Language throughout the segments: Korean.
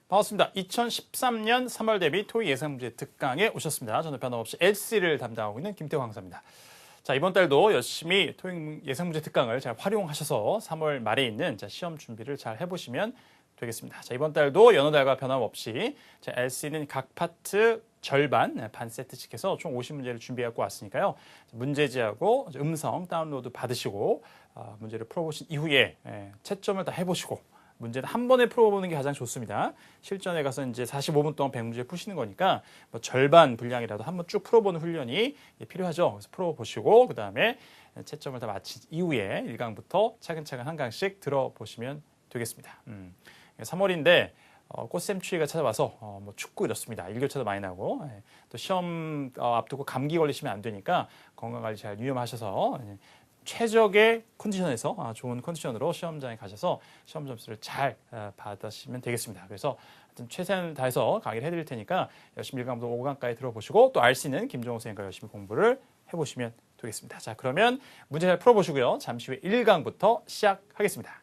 반갑습니다. 2013년 3월 대비 토익 예상문제 특강에 오셨습니다. 저는 변함없이 LC를 담당하고 있는 김태호 강사입니다. 자, 이번 달도 열심히 토익 예상문제 특강을 잘 활용하셔서 3월 말에 있는 시험 준비를 잘 해보시면 되겠습니다. 자, 이번 달도 여느 달과 변함없이 LC는 각 파트 절반, 반 세트씩 해서 총 50문제를 준비하고 왔으니까요. 문제지하고 음성 다운로드 받으시고 문제를 풀어보신 이후에 채점을 다 해보시고 문제는 한 번에 풀어보는 게 가장 좋습니다. 실전에 가서 이제 45분 동안 100문제 푸시는 거니까 뭐 절반 분량이라도 한번 쭉 풀어보는 훈련이 필요하죠. 그래서 풀어보시고 그 다음에 채점을 다 마친 이후에 1강부터 차근차근 한 강씩 들어보시면 되겠습니다. 3월인데 꽃샘추위가 찾아와서 뭐 춥고 이렇습니다. 일교차도 많이 나고 또 시험 앞두고 감기 걸리시면 안 되니까 건강관리 잘 유념하셔서 최적의 컨디션에서 좋은 컨디션으로 시험장에 가셔서 시험 점수를 잘 받으시면 되겠습니다. 그래서 하여튼 최선을 다해서 강의를 해드릴 테니까 열심히 1강부터 5강까지 들어보시고 또 알 수 있는 김정호 선생님과 열심히 공부를 해보시면 되겠습니다. 자, 그러면 문제 잘 풀어보시고요. 잠시 후에 1강부터 시작하겠습니다.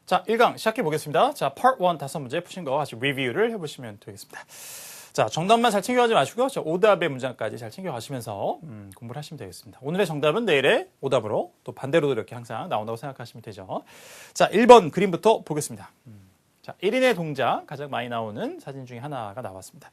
자, 1강 시작해 보겠습니다. 자, Part 1 5문제 푸신 거 같이 리뷰를 해보시면 되겠습니다. 자, 정답만 잘 챙겨가지 마시고요. 자, 오답의 문장까지 잘 챙겨가시면서 공부를 하시면 되겠습니다. 오늘의 정답은 내일의 오답으로 또 반대로도 이렇게 항상 나온다고 생각하시면 되죠. 자, 1번 그림부터 보겠습니다. 자, 1인의 동작 가장 많이 나오는 사진 중에 하나가 나왔습니다.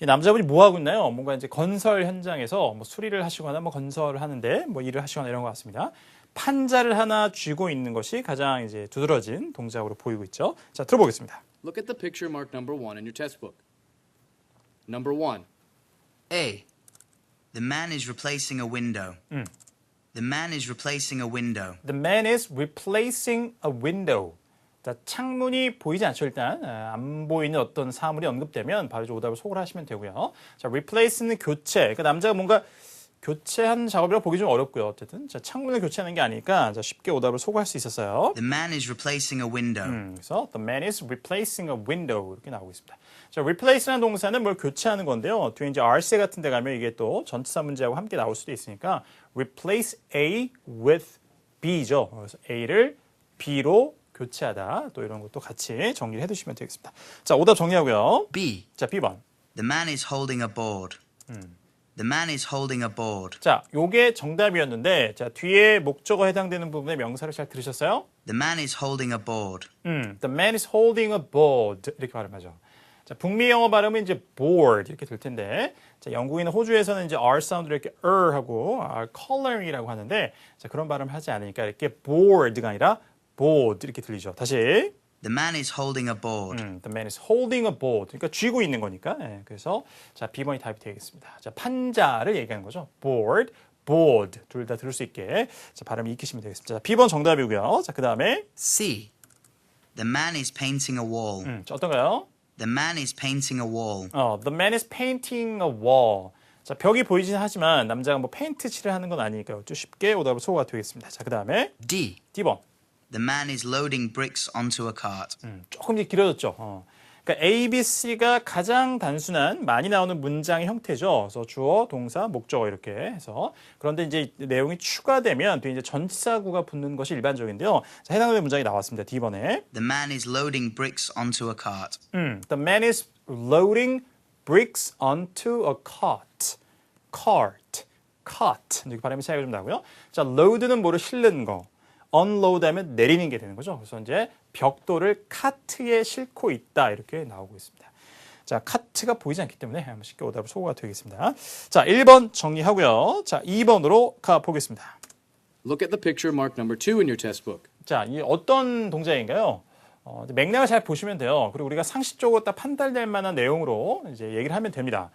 이 남자분이 뭐 하고 있나요? 뭔가 이제 건설 현장에서 뭐 수리를 하시거나 뭐 건설을 하는데 뭐 일을 하시거나 이런 것 같습니다. 판자를 하나 쥐고 있는 것이 가장 이제 두드러진 동작으로 보이고 있죠. 자, 들어보겠습니다. Look at the picture marked number 1 in your textbook. Number 1. A. The man is replacing a window. The man is replacing a window. The man is replacing a window. 자, 창문이 보이지 않죠. 일단 안 보이는 어떤 사물이 언급되면 바로 오답을 속으로 하시면 되고요. 자, replace는 교체. 그러니까 남자가 뭔가 교체한 작업이라 보기 좀 어렵고요. 어쨌든 자, 창문을 교체하는 게 아니니까 자, 쉽게 오답을 소구할 수 있었어요. The man is replacing a window. 그래서 the man is replacing a window 이렇게 나오고 있습니다. 자, replace라는 동사는 뭘 교체하는 건데요. 뒤에 이제 RC 같은 데 가면 이게 또 전치사 문제하고 함께 나올 수도 있으니까 replace A with B죠. 그래서 A를 B로 교체하다. 또 이런 것도 같이 정리를 해두시면 되겠습니다. 자, 오답 정리하고요. B. 자, B번. The man is holding a board. The man is holding a board. 자, 요게 정답이었는데 자, 뒤에 목적어 해당되는 부분의 명사를 잘 들으셨어요? The man is holding a board. The man is holding a board 이렇게 발음하죠. 자, 북미 영어 발음은 이제 board 이렇게 될 텐데 자, 영국이나 호주에서는 이제 R 사운드를 이렇게 하고 coloring이라고 하는데 자, 그런 발음을 하지 않으니까 이렇게 board가 아니라 board 이렇게 들리죠. 다시 The man is holding a board. The man is holding a board. 그러니까 쥐고 있는 거니까. 그래서 자, B번이 답이 되겠습니다. 자, 판자를 얘기하는 거죠. board, board 둘 다 들을 수 있게 자, 발음 익히시면 되겠습니다. 자, B번 정답이고요. 자, 그다음에 C. The man is painting a wall. 자, 어떤가요? The man is painting a wall. The man is painting a wall. 자, 벽이 보이진 하지만 남자가 뭐 페인트 칠을 하는 건 아니니까요. 좀 쉽게 오답을 소거가 되겠습니다. 자, 그다음에 D. D번. The man is loading bricks onto a cart. 조금 이제 길어졌죠. 그러니까 A, B, C가 가장 단순한 많이 나오는 문장의 형태죠. 그래서 주어, 동사, 목적어 이렇게 해서 그런데 이제 내용이 추가되면 뒤에 이제 전치사구가 붙는 것이 일반적인데요. 자, 해당되는 문장이 나왔습니다. D번에 The man is loading bricks onto a cart. The man is loading bricks onto a cart. cart. 이렇게 발음이 차이가 좀 나고요. 자, load는 뭐를 실는 거. unload 하면 내리는 게 되는 거죠. 그래서 이제 벽돌을 카트에 싣고 있다 이렇게 나오고 있습니다. 자, 카트가 보이지 않기 때문에 한번 쉽게 오답을 소거가 되겠습니다. 자, 1번 정리하고요. 자, 2번으로 가보겠습니다. Look at the picture marked number 2 in your textbook. 자, 이 어떤 동작인가요? 맥락을 잘 보시면 돼요. 그리고 우리가 상식적으로 딱 판단될 만한 내용으로 이제 얘기를 하면 됩니다.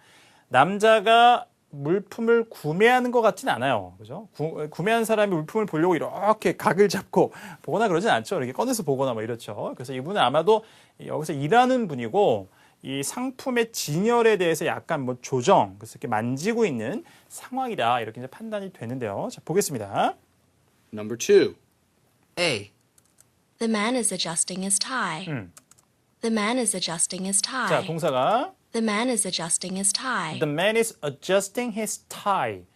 남자가 물품을 구매하는 것 같진 않아요. 그죠? 구매한 사람이 물품을 보려고 이렇게 각을 잡고 보거나 그러진 않죠. 이렇게 꺼내서 보거나 뭐 이렇죠. 그래서 이분은 아마도 여기서 일하는 분이고 이 상품의 진열에 대해서 약간 뭐 조정, 그래서 이렇게 만지고 있는 상황이다. 이렇게 이제 판단이 되는데요. 자, 보겠습니다. Number 2. A. The man is adjusting his tie. The man is adjusting his tie. 자, 동사가 The man is adjusting his tie. The man is adjusting his tie.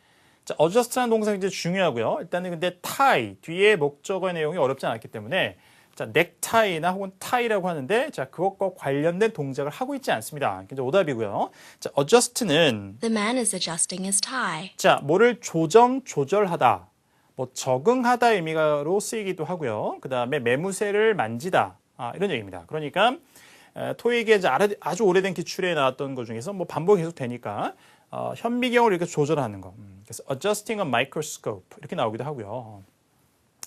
자, adjust라는 동사가 굉장히 중요하고요. 일단은 근데 tie 뒤에 목적어의 내용이 어렵지 않았기 때문에 자, 넥타이나 혹은 타이라고 하는데 자, 그것과 관련된 동작을 하고 있지 않습니다. 굉장히 오답이고요. 자, adjust는 The man is adjusting his tie. 자, 뭐를 조절하다. 뭐 적응하다 의미로 쓰이기도 하고요. 그다음에 매무새를 만지다. 이런 얘기입니다. 그러니까 토익에 이제 아주 오래된 기출에 나왔던 것 중에서 뭐 반복이 계속 되니까 현미경을 이렇게 조절하는 거. 그래서 adjusting a microscope 이렇게 나오기도 하고요.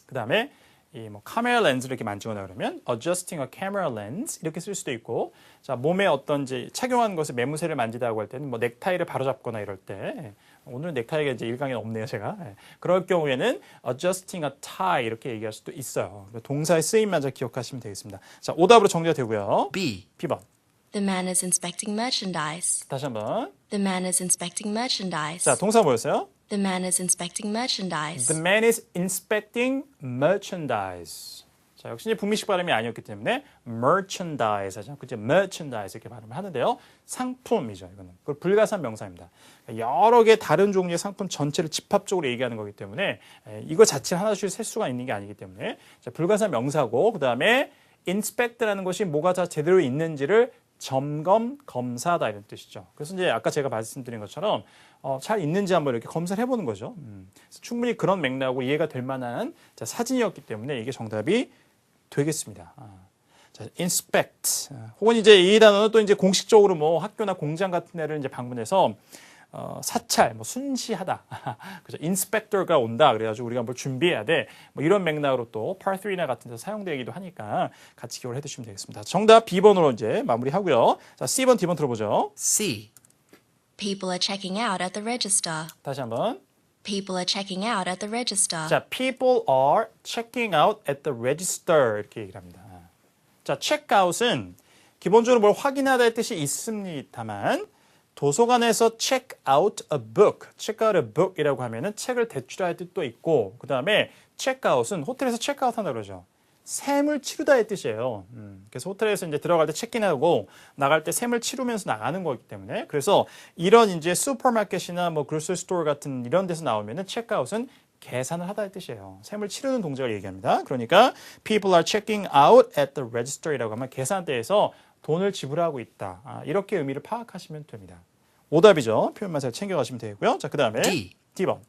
그다음에 이 뭐 카메라 렌즈를 이렇게 만지거나 그러면 adjusting a camera lens 이렇게 쓸 수도 있고, 자 몸에 어떤 이제 착용하는 것에 매무새를 만지다고 할 때는 뭐 넥타이를 바로잡거나 이럴 때 오늘 넥타이가 이제 일강에 없네요 제가. 그럴 경우에는 adjusting a tie 이렇게 얘기할 수도 있어요. 동사의 쓰임만 잘 기억하시면 되겠습니다. 자 오답으로 정리가 되고요. B. B번 The man is inspecting merchandise. 다시 한번. The man is inspecting merchandise. 자 동사 뭐였어요? The man is inspecting merchandise. The man is inspecting merchandise. 자, 역시 이제 북미식 발음이 아니었기 때문에 merchandise 하죠. 그죠? merchandise 이렇게 발음을 하는데요. 상품이죠, 이거는. 그걸 불가산 명사입니다. 여러 개 다른 종류의 상품 전체를 집합적으로 얘기하는 거기 때문에 이거 자체 하나씩 셀 수가 있는 게 아니기 때문에 자, 불가산 명사고 그다음에 inspect라는 것이 뭐가 다 제대로 있는지를 점검, 검사다 이런 뜻이죠. 그래서 이제 아까 제가 말씀드린 것처럼 잘 있는지 한번 이렇게 검사를 해보는 거죠. 그래서 충분히 그런 맥락으로 이해가 될 만한 자, 사진이었기 때문에 이게 정답이 되겠습니다. 자, inspect. 혹은 이제 이 단어는 또 이제 공식적으로 뭐 학교나 공장 같은 데를 이제 방문해서 사찰, 뭐 순시하다. 그죠? 인스펙터가 온다. 그래가지고 우리가 뭘 준비해야 돼. 뭐 이런 맥락으로 또 part 3나 같은 데서 사용되기도 하니까 같이 기억을 해두시면 되겠습니다. 정답 B번으로 이제 마무리하고요. 자, C번, D번 들어보죠. C. People are checking out at the register. 다시 한번. People are checking out at the register. 자, people are checking out at the register 이렇게 얘기를 합니다. 자, check out은 기본적으로 뭘 확인하다의 뜻이 있습니다만 도서관에서 check out a book, check out a book이라고 하면은 책을 대출할 뜻도 있고 그 다음에 check out은 호텔에서 check out 한다 그러죠. 셈을 치르다의 뜻이에요. 그래서 호텔에서 이제 들어갈 때 체크인하고 나갈 때 셈을 치르면서 나가는 거기 때문에 그래서 이런 이제 슈퍼마켓이나 뭐 그로서리 스토어 같은 이런 데서 나오면은 체크아웃은 계산을 하다의 뜻이에요. 셈을 치르는 동작을 얘기합니다. 그러니까 people are checking out at the register이라고 하면 계산대에서 돈을 지불하고 있다. 이렇게 의미를 파악하시면 됩니다. 오답이죠. 표현만 잘 챙겨가시면 되고요. 자, 그 다음에 D. D번.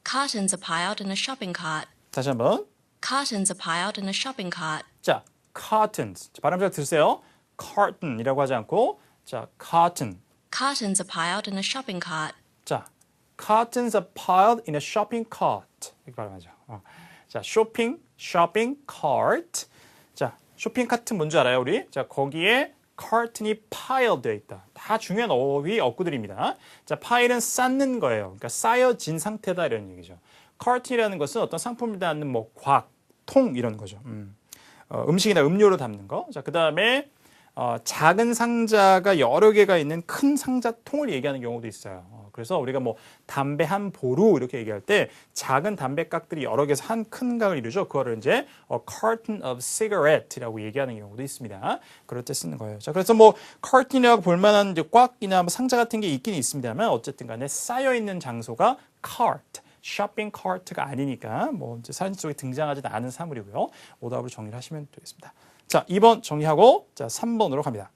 Cartons are piled in a shopping cart. 다시 한번. Cartons are piled in a shopping cart. 자, cartons. 발음 잘 들으세요. carton이라고 하지 않고 자, carton. Cartons are piled in a shopping cart. 자, cartons are piled in a shopping cart. 이렇게 발음하죠. 자, shopping cart. 자, 쇼핑 카트 뭔지 알아요, 우리? 자, 거기에 carton이 piled 되어 있다. 다 중요한 어휘 어구들입니다. 자, pile은 쌓는 거예요. 그러니까 쌓여진 상태다 이런 얘기죠. carton이라는 것은 어떤 상품을 담는 뭐 곽, 통 이런 거죠. 음식이나 음료를 담는 거. 자, 그다음에 작은 상자가 여러 개가 있는 큰 상자통을 얘기하는 경우도 있어요. 그래서 우리가 뭐 담배 한 보루 이렇게 얘기할 때 작은 담배깍들이 여러 개에서 한 큰 각을 이루죠. 그거를 이제 a carton of cigarette라고 얘기하는 경우도 있습니다. 그럴 때 쓰는 거예요. 자, 그래서 뭐 carton이라고 볼 만한 이제 꽉이나 뭐 상자 같은 게 있긴 있습니다만 어쨌든 간에 쌓여 있는 장소가 cart. 쇼핑 카트가 아니니까 뭐 이제 사진 속에 등장하지 않은 사물이고요. 오답으로 정리를 하시면 되겠습니다. 자, 2번 정리하고 자, 3번으로 갑니다.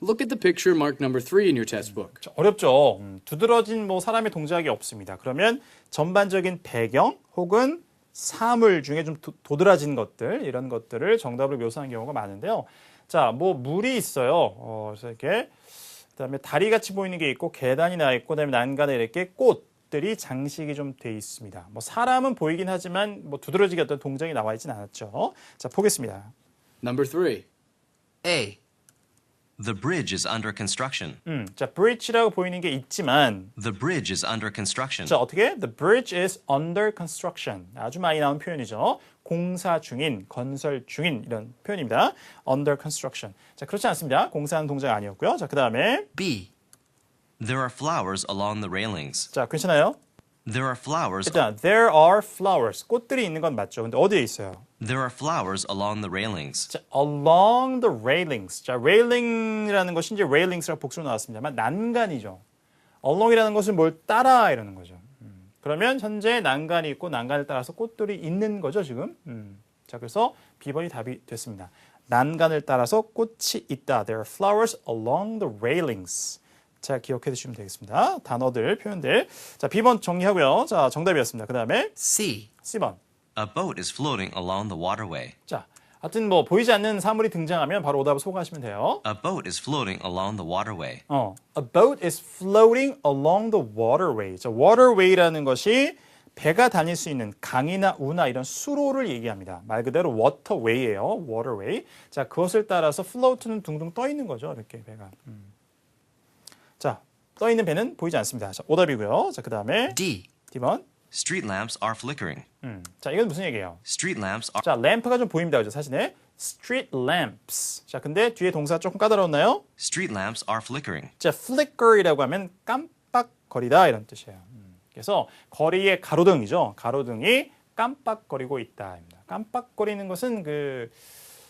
Look at the picture marked number 3 in your test book. 자, 어렵죠. 두드러진 뭐 사람의 동작이 없습니다. 그러면 전반적인 배경 혹은 사물 중에 좀 도드라진 것들 이런 것들을 정답으로 묘사하는 경우가 많은데요. 자, 뭐 물이 있어요. 그래서 이렇게 그다음에 다리 같이 보이는 게 있고 계단이 나 있고 그다음에 난간에 이렇게 꽃들이 장식이 좀 돼 있습니다. 뭐 사람은 보이긴 하지만 뭐 두드러지게 어떤 동작이 나와 있진 않았죠. 자, 보겠습니다. Number 3. A. The bridge is under construction. 자, bridge라고 보이는 게 있지만 The bridge is under construction. 자, 어떻게? The bridge is under construction. 아주 많이 나온 표현이죠. 공사 중인, 건설 중인 이런 표현입니다. Under construction. 자, 그렇지 않습니다. 공사하는 동작 아니었고요. 자, 그다음에 B. There are flowers along the railings. 자, 괜찮아요? There are flowers. 일단 there are flowers. 꽃들이 있는 건 맞죠. 근데 어디에 있어요? There are flowers along the railings. 자, along the railings. 자, railing이라는 것이 이제 railings라고 복수로 나왔습니다만 난간이죠. along이라는 것은 뭘 따라 이러는 거죠. 그러면 현재 난간이 있고 난간을 따라서 꽃들이 있는 거죠, 지금. 자, 그래서 B번이 답이 됐습니다. 난간을 따라서 꽃이 있다. There are flowers along the railings. 자, 기억해 두시면 되겠습니다. 단어들, 표현들. 자, B번 정리하고요. 자, 정답이었습니다. 그 다음에 C. C번. A boat is floating along the waterway. 자, 하여튼 뭐 보이지 않는 사물이 등장하면 바로 오답을 소개하시면 돼요. A boat is floating along the waterway. A boat is floating along the waterway. 자, waterway라는 것이 배가 다닐 수 있는 강이나 우나 이런 수로를 얘기합니다. 말 그대로 waterway예요. waterway. 자, 그것을 따라서 float는 둥둥 떠 있는 거죠. 이렇게 배가. 자, 떠 있는 배는 보이지 않습니다. 자, 오답이고요. 자, 그다음에 D. D번. Street lamps are flickering. 자, 이건 무슨 얘기예요? Street lamps are 자, 램프가 좀 보입니다. 그죠? 사진에. street lamps. 자, 근데 뒤에 동사 조금 까다로웠나요? Street lamps are flickering. 자, flicker이라고 하면 깜빡거리다 이런 뜻이에요. 그래서 거리의 가로등이죠. 가로등이 깜빡거리고 있다. 깜빡거리는 것은 그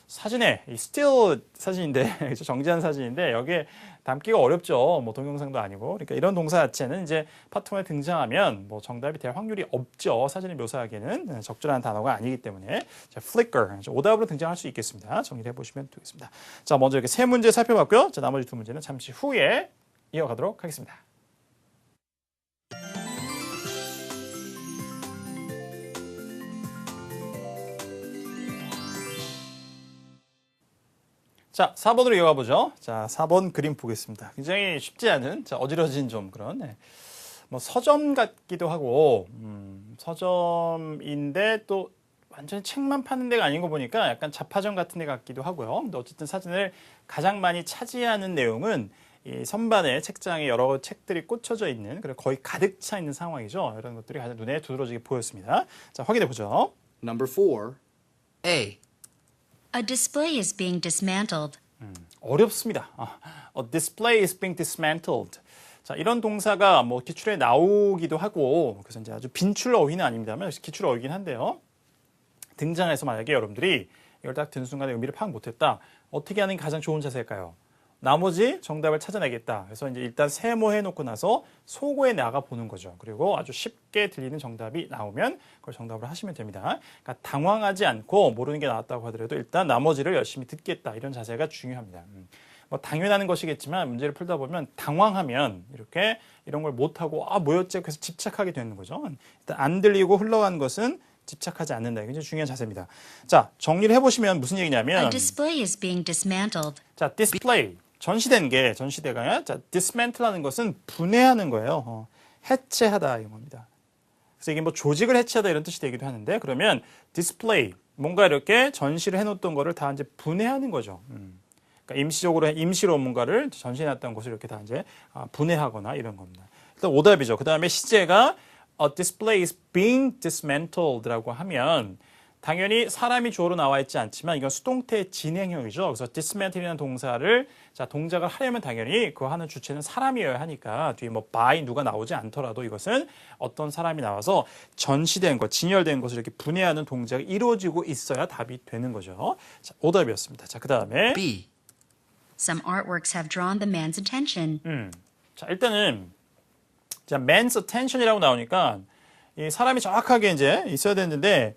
사진에 이 still 사진인데 정지한 사진인데 여기에 담기가 어렵죠. 뭐 동영상도 아니고. 그러니까 이런 동사 자체는 이제 파트에 등장하면 뭐 정답이 될 확률이 없죠. 사진을 묘사하기에는 적절한 단어가 아니기 때문에 자, flicker 오답으로 등장할 수 있겠습니다. 정리를 해보시면 되겠습니다. 자, 먼저 이렇게 세 문제 살펴봤고요. 자, 나머지 두 문제는 잠시 후에 이어가도록 하겠습니다. 자, 4번으로 이어가 보죠. 자, 4번 그림 보겠습니다. 굉장히 쉽지 않은, 자, 어지러진 좀 그런, 뭐 서점 같기도 하고, 서점인데 또 완전히 책만 파는 데가 아닌 거 보니까 약간 잡화점 같은 데 같기도 하고요. 근데 어쨌든 사진을 가장 많이 차지하는 내용은 이 선반에 책장에 여러 책들이 꽂혀져 있는, 그리고 거의 가득 차 있는 상황이죠. 이런 것들이 가장 눈에 두드러지게 보였습니다. 자, 확인해 보죠. Number 4. A. A display is being dismantled. 어렵습니다. A display is being dismantled. 자, 이런 동사가 뭐 기출에 나오기도 하고, 그래서 이제 아주 빈출 어휘는 아닙니다만 기출 어휘긴 한데요. 등장해서 만약에 여러분들이 이걸 딱 듣는 순간에 의미를 파악 못했다. 어떻게 하는 게 가장 좋은 자세일까요? 나머지 정답을 찾아내겠다. 그래서 이제 일단 세모해 놓고 나서 소고에 나가 보는 거죠. 그리고 아주 쉽게 들리는 정답이 나오면 그걸 정답으로 하시면 됩니다. 그러니까 당황하지 않고 모르는 게 나왔다고 하더라도 일단 나머지를 열심히 듣겠다. 이런 자세가 중요합니다. 뭐 당연한 것이겠지만 문제를 풀다 보면 당황하면 이렇게 이런 걸 못하고 뭐였지? 그래서 집착하게 되는 거죠. 일단 안 들리고 흘러간 것은 집착하지 않는다. 굉장히 중요한 자세입니다. 자, 정리를 해보시면 무슨 얘기냐면 A display is being dismantled. 자, display. 전시대가 자, dismantle하는 것은 분해하는 거예요. 해체하다 이런 겁니다. 그래서 이게 뭐 조직을 해체하다 이런 뜻이 되기도 하는데 그러면 display 뭔가 이렇게 전시를 해놓던 거를 다 이제 분해하는 거죠. 그러니까 임시로 뭔가를 전시해놨던 곳을 이렇게 다 이제 분해하거나 이런 겁니다. 일단 오답이죠. 그 다음에 시제가 a display is being dismantled라고 하면 당연히 사람이 주어로 나와 있지 않지만 이건 수동태 진행형이죠. 그래서 dismantle이라는 동사를 동작을 하려면 당연히 그 하는 주체는 사람이어야 하니까 뒤에 뭐 by 누가 나오지 않더라도 이것은 어떤 사람이 나와서 전시된 것, 진열된 것을 이렇게 분해하는 동작이 이루어지고 있어야 답이 되는 거죠. 자, 오답이었습니다. 자, 그 다음에 B. Some artworks have drawn the man's attention. 자, 일단은 자, man's attention이라고 나오니까 이 사람이 정확하게 이제 있어야 되는데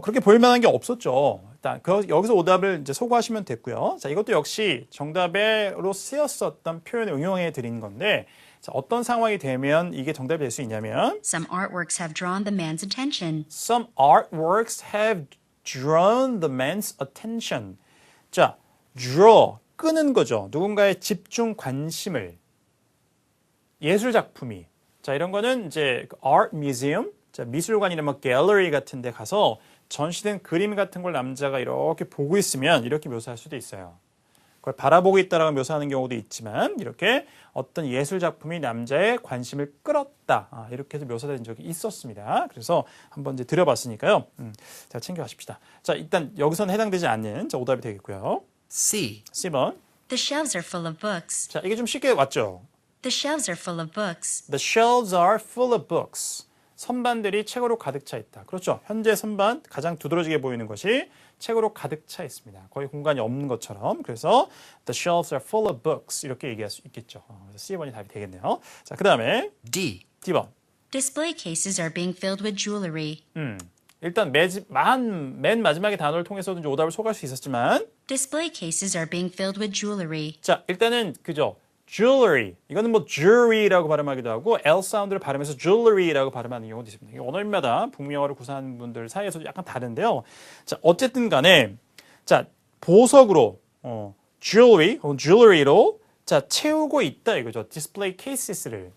그렇게 보일 만한 게 없었죠. 일단 여기서 오답을 이제 소거하시면 됐고요. 자, 이것도 역시 정답으로 쓰였었던 표현을 응용해 드린 건데 자, 어떤 상황이 되면 이게 정답이 될 수 있냐면 Some artworks have drawn the man's attention. Some artworks have drawn the man's attention. 자, draw, 끄는 거죠. 누군가의 집중 관심을. 예술 작품이. 자, 이런 거는 이제 art museum, 자, 미술관이나 뭐 갤러리 같은 데 가서 전시된 그림 같은 걸 남자가 이렇게 보고 있으면 이렇게 묘사할 수도 있어요. 그걸 바라보고 있다라고 묘사하는 경우도 있지만 이렇게 어떤 예술 작품이 남자의 관심을 끌었다. 이렇게 해서 묘사된 적이 있었습니다. 그래서 한번 이제 들여봤으니까요. 자, 챙겨가십시다. 자, 일단 여기서는 해당되지 않는 자, 오답이 되겠고요. C. C번. The shelves are full of books. 자, 이게 좀 쉽게 왔죠. The shelves are full of books. The shelves are full of books. 선반들이 책으로 가득 차 있다. 그렇죠. 현재 선반 가장 두드러지게 보이는 것이 책으로 가득 차 있습니다. 거의 공간이 없는 것처럼. 그래서 the shelves are full of books 이렇게 얘기할 수 있겠죠. 그래서 C번이 답이 되겠네요. 자, 그다음에 D. D번. Display cases are being filled with jewelry. 일단 맨 마지막에 단어를 통해서도 이제 오답을 소개할 수 있었지만 Display cases are being filled with jewelry. 자, 일단은 그죠. jewelry. 이거는 뭐 jewelry라고 발음하기도 하고 L 사운드를 발음해서 jewelry라고 발음하는 경우도 있습니다. 이게 언어인마다 북미어를 구사하는 분들 사이에서도 약간 다른데요. 자, 어쨌든 간에 자, 보석으로 jewelry 혹은 jewelry로 자, 채우고 있다 이거죠. display cases를.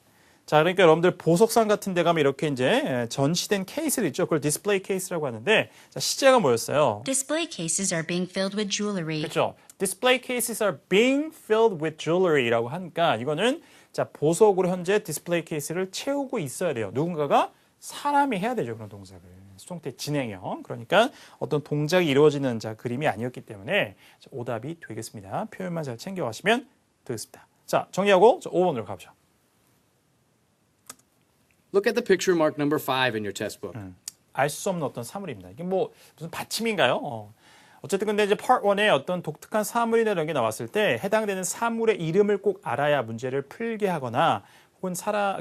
자, 그러니까 여러분들 보석상 같은 데 가면 이렇게 이제 전시된 케이스를 있죠. 그걸 디스플레이 케이스라고 하는데 자, 시제가 뭐였어요? Display cases are being filled with jewelry. 그렇죠. Display cases are being filled with jewelry라고 하니까 이거는 자, 보석으로 현재 디스플레이 케이스를 채우고 있어야 돼요. 누군가가 사람이 해야 되죠. 그런 동작을. 수동태 진행형. 그러니까 어떤 동작이 이루어지는 자, 그림이 아니었기 때문에 자, 오답이 되겠습니다. 표현만 잘 챙겨가시면 되겠습니다. 자, 정리하고 5번으로 가보죠. Look at the picture marked number 5 in your test book. 알 수 없는 어떤 사물입니다. 이게 뭐 무슨 받침인가요? 어쨌든 근데 이제 Part 1에 어떤 독특한 사물이나 이런 게 나왔을 때 해당되는 사물의 이름을 꼭 알아야 문제를 풀게 하거나 혹은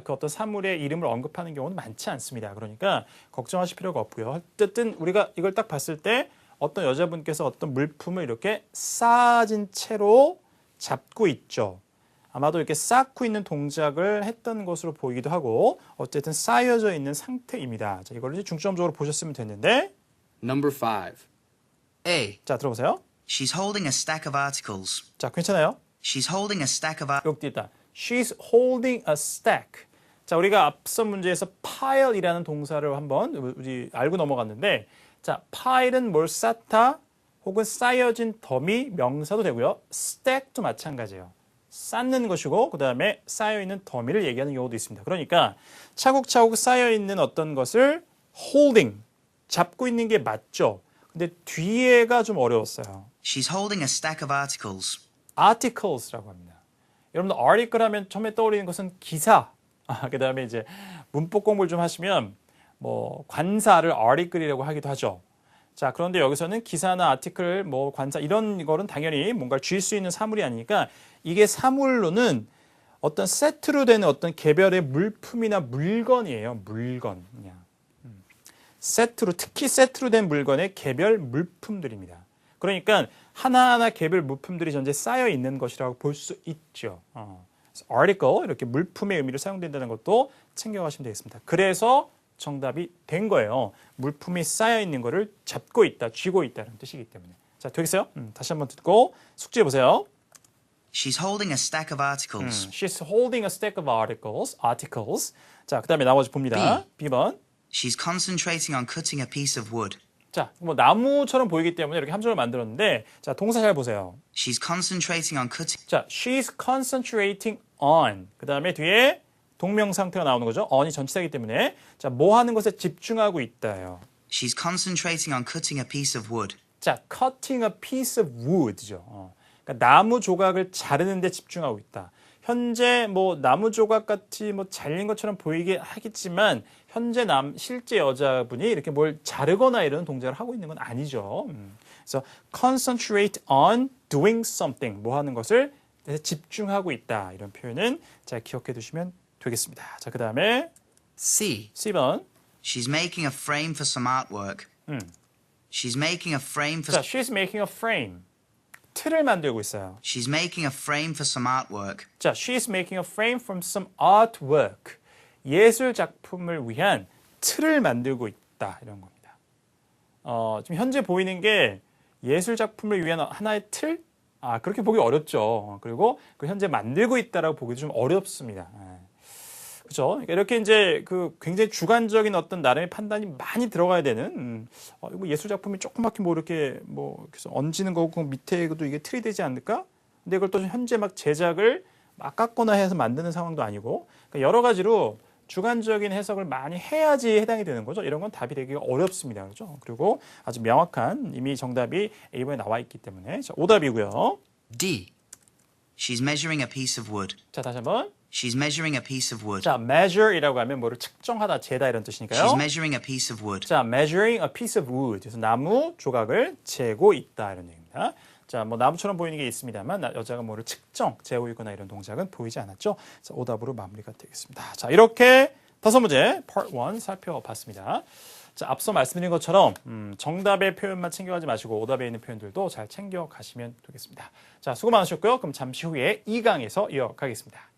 그 어떤 사물의 이름을 언급하는 경우는 많지 않습니다. 그러니까 걱정하실 필요가 없고요. 어쨌든 우리가 이걸 딱 봤을 때 어떤 여자분께서 어떤 물품을 이렇게 쌓아진 채로 잡고 있죠. 아마도 이렇게 쌓고 있는 동작을 했던 것으로 보이기도 하고 어쨌든 쌓여져 있는 상태입니다. 자, 이걸 이제 중점적으로 보셨으면 됐는데 Number 5. A. 자, 들어보세요. She's holding a stack of articles. 자, 괜찮아요? She's holding a stack of articles. 여기 있다. She's holding a stack. 자, 우리가 앞선 문제에서 pile이라는 동사를 한번 우리 알고 넘어갔는데 자, pile은 뭘 쌓다 혹은 쌓여진 더미 명사도 되고요. stack도 마찬가지예요. 쌓는 것이고 그 다음에 쌓여있는 더미를 얘기하는 경우도 있습니다. 그러니까 차곡차곡 쌓여있는 어떤 것을 holding, 잡고 있는 게 맞죠. 근데 뒤에가 좀 어려웠어요. She's holding a stack of articles. articles라고 합니다. 여러분들 article 하면 처음에 떠오르는 것은 기사, 그 다음에 이제 문법 공부를 좀 하시면 뭐 관사를 article이라고 하기도 하죠. 자, 그런데 여기서는 기사나 아티클, 뭐 관사 이런 거는 당연히 뭔가를 쥘 수 있는 사물이 아니니까 이게 사물로는 어떤 세트로 되는 어떤 개별의 물품이나 물건이에요. 물건. 그냥. 세트로, 특히 세트로 된 물건의 개별 물품들입니다. 그러니까 하나하나 개별 물품들이 전체 쌓여 있는 것이라고 볼 수 있죠. 그래서 article, 이렇게 물품의 의미로 사용된다는 것도 챙겨가시면 되겠습니다. 그래서 정답이 된 거예요. 물품이 쌓여 있는 거를 잡고 있다, 쥐고 있다는 뜻이기 때문에. 자, 되겠어요? 다시 한번 듣고 숙지해 보세요. She's holding a stack of articles. She's holding a stack of articles. 자, 그다음에 나머지 봅니다. B번. She's concentrating on cutting a piece of wood. 자, 뭐 나무처럼 보이기 때문에 이렇게 함정을 만들었는데 자, 동사 잘 보세요. She's concentrating on cutting. 자, she's concentrating on. 그다음에 뒤에 동명 상태가 나오는 거죠. on이 전치사이기 때문에 자, 뭐 하는 것에 집중하고 있다예요. She's concentrating on cutting a piece of wood. 자, cutting a piece of wood죠. 그러니까 나무 조각을 자르는 데 집중하고 있다. 현재 뭐 나무 조각 같이 뭐 잘린 것처럼 보이게 하겠지만 현재 실제 여자분이 이렇게 뭘 자르거나 이런 동작을 하고 있는 건 아니죠. 그래서 concentrate on doing something, 뭐 하는 것을 집중하고 있다. 이런 표현은 잘 기억해 두시면 되겠습니다. 자, 그다음에 C. C번. She's making a frame for some artwork. She's making a frame for. 자, she's making a frame. 틀을 만들고 있어요. She's making a frame for some artwork. 자, she's making a frame from some artwork. 예술 작품을 위한 틀을 만들고 있다. 이런 겁니다. 지금 현재 보이는 게 예술 작품을 위한 하나의 틀? 그렇게 보기 어렵죠. 그리고 그 현재 만들고 있다라고 보기도 좀 어렵습니다. 그렇죠? 그러니까 이렇게 이제 그 굉장히 주관적인 어떤 나름의 판단이 많이 들어가야 되는 이거 예술 작품이 조그맣게 뭐 이렇게 뭐 그래서 얹는 거고 밑에도 이게 틀이 되지 않을까? 근데 이걸 또 현재 막 제작을 막 깎거나 해서 만드는 상황도 아니고 그러니까 여러 가지로 주관적인 해석을 많이 해야지 해당이 되는 거죠. 이런 건 답이 되기가 어렵습니다. 그렇죠? 그리고 아주 명확한 이미 정답이 A번에 나와 있기 때문에 자, 오답이고요. D. She's measuring a piece of wood. 자, 다시 한번. She's measuring a piece of wood. 자, measure이라고 하면 뭐를 측정하다, 재다 이런 뜻이니까요. She's measuring a piece of wood. 자, measuring a piece of wood. 그래서 나무 조각을 재고 있다 이런 얘기입니다. 자, 뭐 나무처럼 보이는 게 있습니다만 여자가 뭐를 측정, 재고 있거나 이런 동작은 보이지 않았죠. 자, 오답으로 마무리가 되겠습니다. 자, 이렇게 5문제 Part 1 살펴봤습니다. 자, 앞서 말씀드린 것처럼 정답의 표현만 챙겨가지 마시고 오답에 있는 표현들도 잘 챙겨가시면 되겠습니다. 자, 수고 많으셨고요. 그럼 잠시 후에 2강에서 이어가겠습니다.